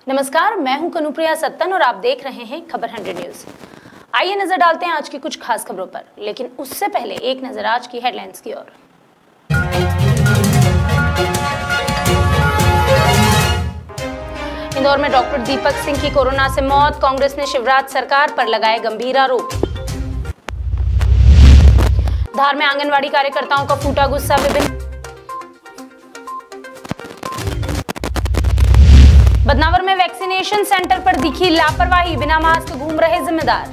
नमस्कार, मैं हूं कनुप्रिया सत्तन और आप देख रहे हैं खबर 100 न्यूज। आइए नजर डालते हैं आज की कुछ खास खबरों पर, लेकिन उससे पहले एक नजर आज की हेडलाइंस की ओर। इंदौर में डॉक्टर दीपक सिंह की कोरोना से मौत, कांग्रेस ने शिवराज सरकार पर लगाए गंभीर आरोप। धार में आंगनवाड़ी कार्यकर्ताओं का फूटा गुस्सा, विभिन्न बदनावर में वैक्सीनेशन सेंटर पर दिखी लापरवाही, बिना मास्क घूम रहे जिम्मेदार।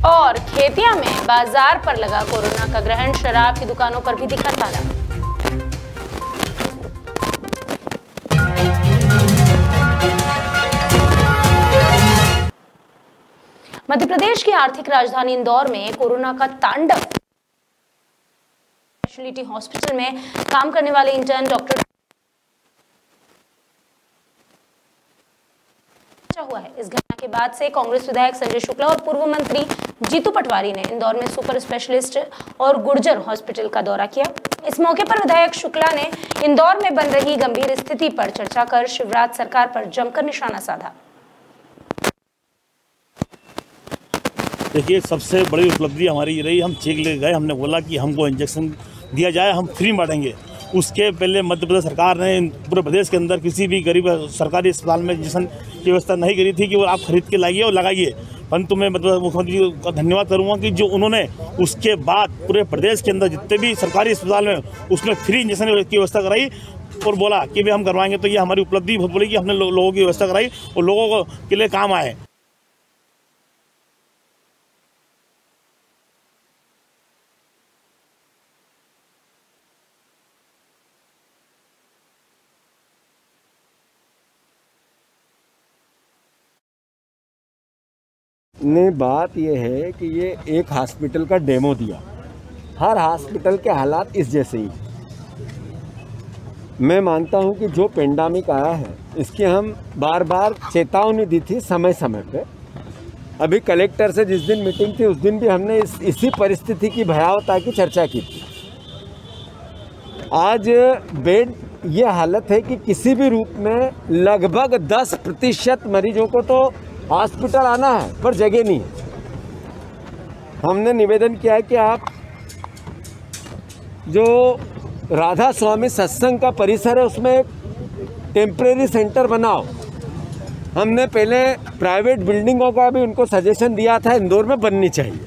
और खेतिया में बाजार पर लगा कोरोना का ग्रहण, शराब की दुकानों पर भी दिखा ताला। मध्य प्रदेश की आर्थिक राजधानी इंदौर में कोरोना का तांडव। स्पेशलिटी हॉस्पिटल में काम करने वाले इंटर्न डॉक्टर हुआ है। इस घटना के बाद से कांग्रेस विधायक संजय शुक्ला और पूर्व मंत्री जीतू पटवारी ने इंदौर में सुपर स्पेशलिस्ट और गुर्जर हॉस्पिटल का दौरा किया। इस मौके पर विधायक शुक्ला ने इंदौर में बन रही गंभीर स्थिति पर चर्चा कर शिवराज सरकार पर जमकर निशाना साधा। देखिए, सबसे बड़ी उपलब्धि हमारी रही, हम चेक ले गए, हमने बोला कि हमको इंजेक्शन दिया जाए, हम फ्री बांटेंगे। उसके पहले मध्य प्रदेश सरकार ने पूरे प्रदेश के अंदर किसी भी गरीब सरकारी अस्पताल में इंजेक्शन की व्यवस्था नहीं करी थी कि वो आप खरीद के लाइए और लगाइए। परंतु मैं मतलब मुख्यमंत्री जी का धन्यवाद करूँगा कि जो उन्होंने उसके बाद पूरे प्रदेश के अंदर जितने भी सरकारी अस्पताल में उसमें फ्री इंजेक्शन की व्यवस्था कराई और बोला कि भाई हम करवाएंगे। तो ये हमारी उपलब्धि बहुत बड़ी कि हमने लोगों की व्यवस्था कराई और लोगों के लिए काम आए। ने बात यह है कि ये एक हॉस्पिटल का डेमो दिया। हर हॉस्पिटल के हालात इस जैसे ही। मैं मानता हूं कि जो पेंडेमिक आया है इसकी हम बार बार चेतावनी दी थी समय समय पे। अभी कलेक्टर से जिस दिन मीटिंग थी उस दिन भी हमने इसी परिस्थिति की भयावता की चर्चा की थी। आज बेड ये हालत है कि किसी भी रूप में लगभग 10% मरीजों को तो हॉस्पिटल आना है पर जगह नहीं है। हमने निवेदन किया है कि आप जो राधा स्वामी सत्संग का परिसर है उसमें एक टेम्परेरी सेंटर बनाओ। हमने पहले प्राइवेट बिल्डिंगों का भी उनको सजेशन दिया था, इंदौर में बननी चाहिए।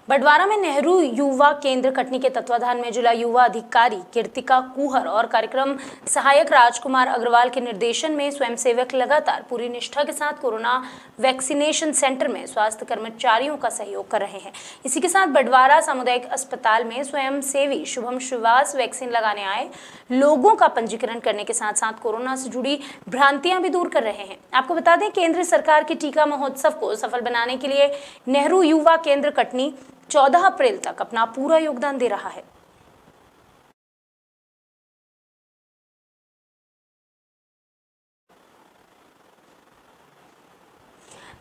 बटवारा में नेहरू युवा केंद्र कटनी के तत्वाधान में जिला युवा अधिकारी कीर्तिका कुहर और कार्यक्रम सहायक राजकुमार अग्रवाल के निर्देशन में स्वयंसेवक लगातार पूरी निष्ठा के साथ कोरोना वैक्सीनेशन सेंटर में स्वास्थ्य कर्मचारियों का सहयोग कर रहे हैं। इसी के साथ बटवारा सामुदायिक अस्पताल में स्वयंसेवी शुभम श्रीवास वैक्सीन लगाने आए लोगों का पंजीकरण करने के साथ साथ कोरोना से जुड़ी भ्रांतियां भी दूर कर रहे हैं। आपको बता दें, केंद्र सरकार के टीका महोत्सव को सफल बनाने के लिए नेहरू युवा केंद्र कटनी 14 अप्रैल तक अपना पूरा योगदान दे रहा है।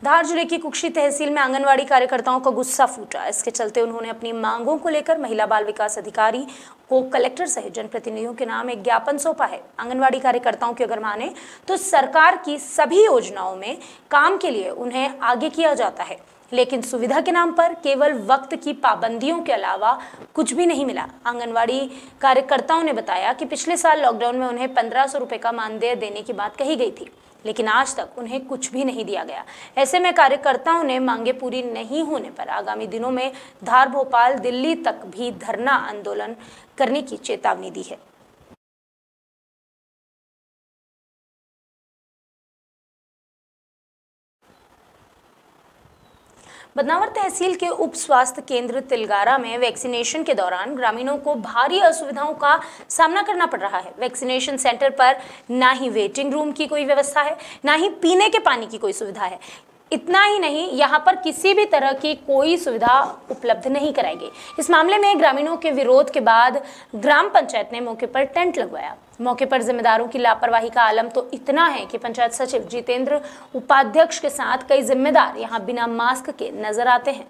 धार जिले की कुक्षी तहसील में आंगनवाड़ी कार्यकर्ताओं का गुस्सा फूटा। इसके चलते उन्होंने अपनी मांगों को लेकर महिला बाल विकास अधिकारी को कलेक्टर सहित जनप्रतिनिधियों के नाम एक ज्ञापन सौंपा है। आंगनवाड़ी कार्यकर्ताओं की अगर माने तो सरकार की सभी योजनाओं में काम के लिए उन्हें आगे किया जाता है, लेकिन सुविधा के नाम पर केवल वक्त की पाबंदियों के अलावा कुछ भी नहीं मिला। आंगनवाड़ी कार्यकर्ताओं ने बताया कि पिछले साल लॉकडाउन में उन्हें 1500 रुपए का मानदेय देने की बात कही गई थी, लेकिन आज तक उन्हें कुछ भी नहीं दिया गया। ऐसे में कार्यकर्ताओं ने मांगे पूरी नहीं होने पर आगामी दिनों में धार, भोपाल, दिल्ली तक भी धरना आंदोलन करने की चेतावनी दी है। बदनावर तहसील के उप स्वास्थ्य केंद्र तिलगारा में वैक्सीनेशन के दौरान ग्रामीणों को भारी असुविधाओं का सामना करना पड़ रहा है। वैक्सीनेशन सेंटर पर ना ही वेटिंग रूम की कोई व्यवस्था है, ना ही पीने के पानी की कोई सुविधा है। इतना ही नहीं, यहाँ पर किसी भी तरह की कोई सुविधा उपलब्ध नहीं कराई गई। इस मामले में ग्रामीणों के विरोध के बाद ग्राम पंचायत ने मौके पर टेंट लगवाया। मौके पर जिम्मेदारों की लापरवाही का आलम तो इतना है कि पंचायत सचिव जितेंद्र उपाध्यक्ष के साथ कई जिम्मेदार यहाँ बिना मास्क के नजर आते हैं।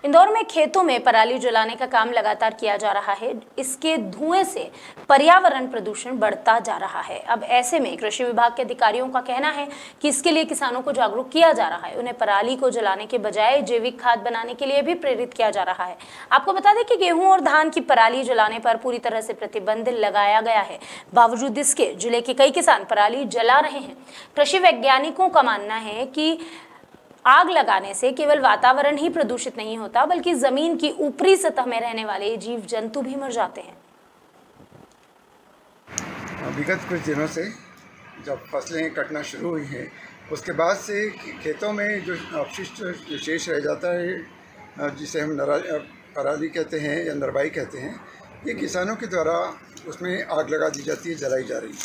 इंदौर में खेतों में पराली जलाने का काम लगातार किया जा रहा है। इसके धुएं से पर्यावरण प्रदूषण बढ़ता जा रहा है। अब ऐसे में कृषि विभाग के अधिकारियों का कहना है कि इसके लिए किसानों को जागरूक किया जा रहा है। उन्हें पराली को जलाने के बजाय जैविक खाद बनाने के लिए भी प्रेरित किया जा रहा है। आपको बता दें कि गेहूं और धान की पराली जलाने पर पूरी तरह से प्रतिबंध लगाया गया है। बावजूद इसके जिले के कई किसान पराली जला रहे हैं। कृषि वैज्ञानिकों का मानना है कि आग लगाने से केवल वातावरण ही प्रदूषित नहीं होता, बल्कि जमीन की ऊपरी सतह में रहने वाले जीव जंतु भी मर जाते हैं। विगत कुछ दिनों से जब फसलें कटना शुरू हुई हैं, उसके बाद से खेतों में जो अपशिष्ट जो शेष रह जाता है, जिसे हम पराली कहते हैं या नरवाई कहते हैं, ये किसानों के द्वारा उसमें आग लगा दी जाती है, जलाई जा रही है।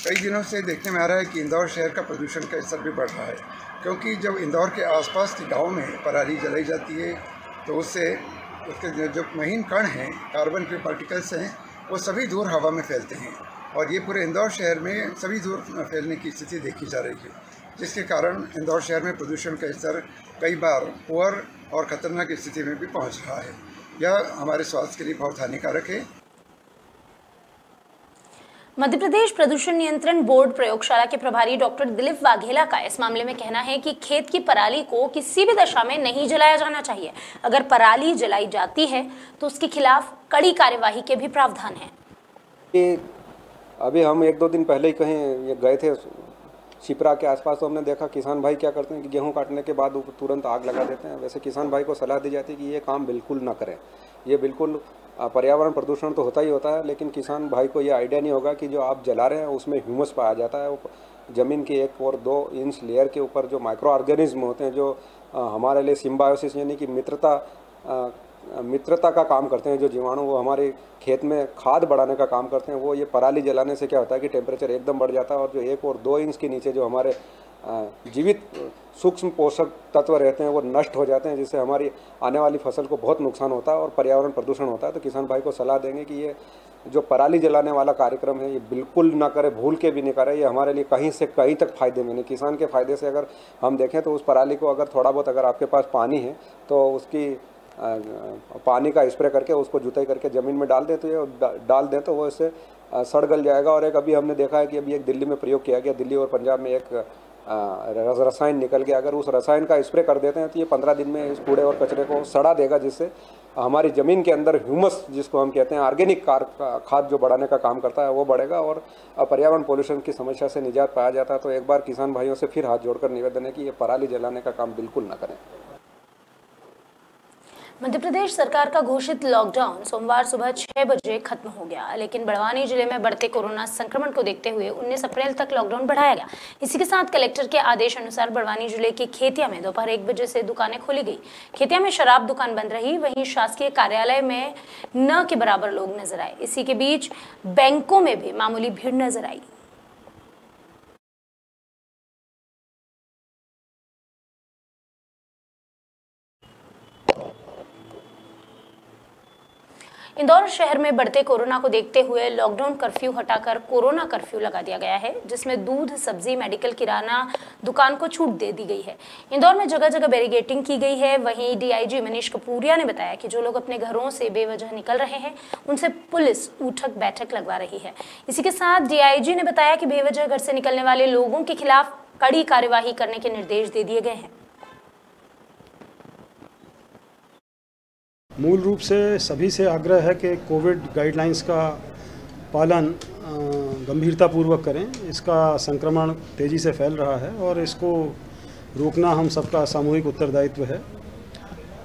कई दिनों से देखने में आ रहा है कि इंदौर शहर का प्रदूषण का स्तर भी बढ़ रहा है, क्योंकि जब इंदौर के आसपास के गाँव में पराली जलाई जाती है तो उससे उसके जो महीन कण हैं, कार्बन के पार्टिकल्स हैं, वो सभी दूर हवा में फैलते हैं और ये पूरे इंदौर शहर में सभी दूर फैलने की स्थिति देखी जा रही है, जिसके कारण इंदौर शहर में प्रदूषण का स्तर कई बार पुअर और ख़तरनाक स्थिति में भी पहुंच रहा है। यह हमारे स्वास्थ्य के लिए बहुत हानिकारक है। मध्य प्रदेश प्रदूषण नियंत्रण बोर्ड प्रयोगशाला के प्रभारी डॉक्टर दिलीप वाघेला का इस मामले में कहना है कि खेत की पराली को किसी भी दशा में नहीं जलाया जाना चाहिए। अगर पराली जलाई जाती है तो उसके खिलाफ कड़ी कार्यवाही के भी प्रावधान हैं। अभी हम 1-2 दिन पहले ही कहीं गए थे शिप्रा के आसपास, तो हमने देखा किसान भाई क्या करते हैं कि गेहूं काटने के बाद तुरंत आग लगा देते हैं। वैसे किसान भाई को सलाह दी जाती है कि ये काम बिल्कुल ना करें। ये बिल्कुल पर्यावरण प्रदूषण तो होता ही होता है, लेकिन किसान भाई को ये आइडिया नहीं होगा कि जो आप जला रहे हैं उसमें ह्यूमस पाया जाता है। वो ज़मीन की 1 और 2 इंच लेयर के ऊपर जो माइक्रो ऑर्गेनिज्म होते हैं, जो हमारे लिए सिम्बायोसिस यानी कि मित्रता का काम करते हैं, जो जीवाणु वो हमारे खेत में खाद बढ़ाने का काम करते हैं, वो ये पराली जलाने से क्या होता है कि टेम्परेचर एकदम बढ़ जाता है और जो 1 और 2 इंच के नीचे जो हमारे जीवित सूक्ष्म पोषक तत्व रहते हैं वो नष्ट हो जाते हैं, जिससे हमारी आने वाली फसल को बहुत नुकसान होता है और पर्यावरण प्रदूषण होता है। तो किसान भाई को सलाह देंगे कि ये जो पराली जलाने वाला कार्यक्रम है ये बिल्कुल ना करे, भूल के भी नहीं करे। ये हमारे लिए कहीं से कहीं तक फायदे में नहीं। किसान के फायदे से अगर हम देखें तो उस पराली को अगर थोड़ा बहुत अगर आपके पास पानी है तो उसकी पानी का स्प्रे करके उसको जुताई करके ज़मीन में डाल दें तो वो इससे सड़ गल जाएगा। और एक अभी हमने देखा है कि अभी एक दिल्ली में प्रयोग किया गया, दिल्ली और पंजाब में एक रसायन निकल गया। अगर उस रसायन का स्प्रे कर देते हैं तो ये 15 दिन में इस कूड़े और कचरे को सड़ा देगा, जिससे हमारी ज़मीन के अंदर ह्यूमस, जिसको हम कहते हैं ऑर्गेनिक खाद जो बढ़ाने का काम करता है, वो बढ़ेगा और पर्यावरण पोल्यूशन की समस्या से निजात पाया जाता है। तो एक बार किसान भाइयों से फिर हाथ जोड़कर निवेदन है कि ये पराली जलाने का काम बिल्कुल ना करें। मध्य प्रदेश सरकार का घोषित लॉकडाउन सोमवार सुबह 6 बजे खत्म हो गया, लेकिन बड़वानी जिले में बढ़ते कोरोना संक्रमण को देखते हुए 19 अप्रैल तक लॉकडाउन बढ़ाया गया। इसी के साथ कलेक्टर के आदेश अनुसार बड़वानी जिले के खेतिया में दोपहर 1 बजे से दुकानें खोली गई। खेतिया में शराब दुकान बंद रही, वहीं शासकीय कार्यालय में न के बराबर लोग नजर आए। इसी के बीच बैंकों में भी मामूली भीड़ नजर आई। इंदौर शहर में बढ़ते कोरोना को देखते हुए लॉकडाउन कर्फ्यू हटाकर कोरोना कर्फ्यू लगा दिया गया है, जिसमें दूध, सब्जी, मेडिकल, किराना दुकान को छूट दे दी गई है। इंदौर में जगह जगह बैरिकेडिंग की गई है। वहीं डीआईजी मनीष कपूरिया ने बताया कि जो लोग अपने घरों से बेवजह निकल रहे हैं उनसे पुलिस उठक बैठक लगवा रही है। इसी के साथ डीआईजी ने बताया कि बेवजह घर से निकलने वाले लोगों के खिलाफ कड़ी कार्यवाही करने के निर्देश दे दिए गए हैं। मूल रूप से सभी से आग्रह है कि कोविड गाइडलाइंस का पालन गंभीरतापूर्वक करें। इसका संक्रमण तेज़ी से फैल रहा है और इसको रोकना हम सबका सामूहिक उत्तरदायित्व है।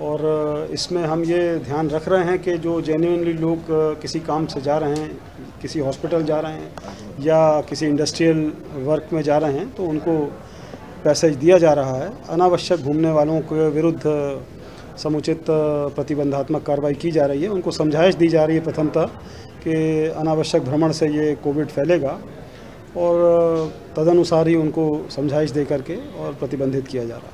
और इसमें हम ये ध्यान रख रहे हैं कि जो जेन्युइनली लोग किसी काम से जा रहे हैं, किसी हॉस्पिटल जा रहे हैं या किसी इंडस्ट्रियल वर्क में जा रहे हैं, तो उनको पैसेज दिया जा रहा है। अनावश्यक घूमने वालों के विरुद्ध समुचित प्रतिबंधात्मक कार्रवाई की जा रही है। उनको समझाइश दी जा रही है प्रथमतः कि अनावश्यक भ्रमण से ये कोविड फैलेगा और तदनुसार ही उनको समझाइश दे करके और प्रतिबंधित किया जा रहा है।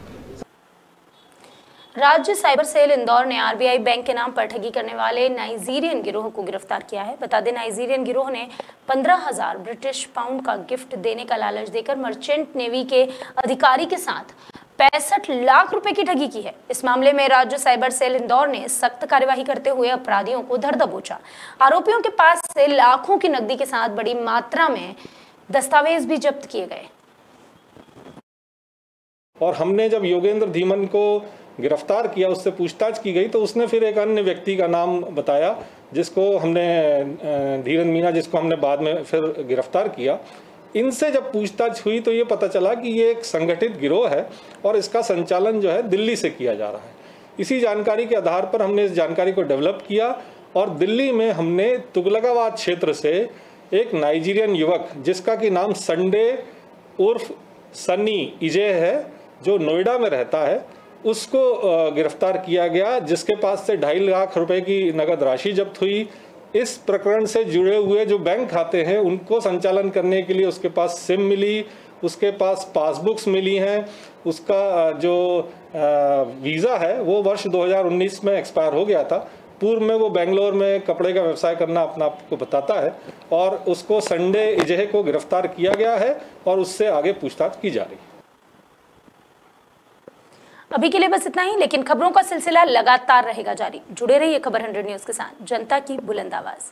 राज्य साइबर सेल इंदौर ने आरबीआई बैंक के नाम पर ठगी करने वाले नाइजीरियन गिरोह को गिरफ्तार किया है। बता दें, नाइजीरियन गिरोह ने 15,000 ब्रिटिश पाउंड का गिफ्ट देने का लालच देकर मर्चेंट नेवी के अधिकारी के साथ 65 लाख रुपए की ठगी की है। इस मामले में राज्य साइबर सेल इंदौर ने सख्त कार्यवाही करते हुए अपराधियों को धर दबोचा। आरोपियों के पास से लाखों की नकदी के साथ बड़ी मात्रा में दस्तावेज भी जब्त किए गए। और हमने जब योगेंद्र धीमन को गिरफ्तार किया, उससे पूछताछ की गई, तो उसने फिर एक अन्य व्यक्ति का नाम बताया जिसको हमने धीरन मीना, जिसको हमने बाद में फिर गिरफ्तार किया। इनसे जब पूछताछ हुई तो ये पता चला कि ये एक संगठित गिरोह है और इसका संचालन जो है दिल्ली से किया जा रहा है। इसी जानकारी के आधार पर हमने इस जानकारी को डेवलप किया और दिल्ली में हमने तुगलकाबाद क्षेत्र से एक नाइजीरियन युवक जिसका कि नाम संडे उर्फ सनी इजे है, जो नोएडा में रहता है, उसको गिरफ्तार किया गया, जिसके पास से 2.5 लाख रुपए की नगद राशि जब्त हुई। इस प्रकरण से जुड़े हुए जो बैंक खाते हैं उनको संचालन करने के लिए उसके पास सिम मिली, उसके पास पासबुक्स मिली हैं, उसका जो वीज़ा है वो वर्ष 2019 में एक्सपायर हो गया था। पूर्व में वो बेंगलोर में कपड़े का व्यवसाय करना अपना आपको बताता है और उसको संडे इजहे को गिरफ्तार किया गया है और उससे आगे पूछताछ की जा रही है। अभी के लिए बस इतना ही, लेकिन खबरों का सिलसिला लगातार रहेगा जारी। जुड़े रहिए खबर 100 न्यूज़ के साथ, जनता की बुलंद आवाज।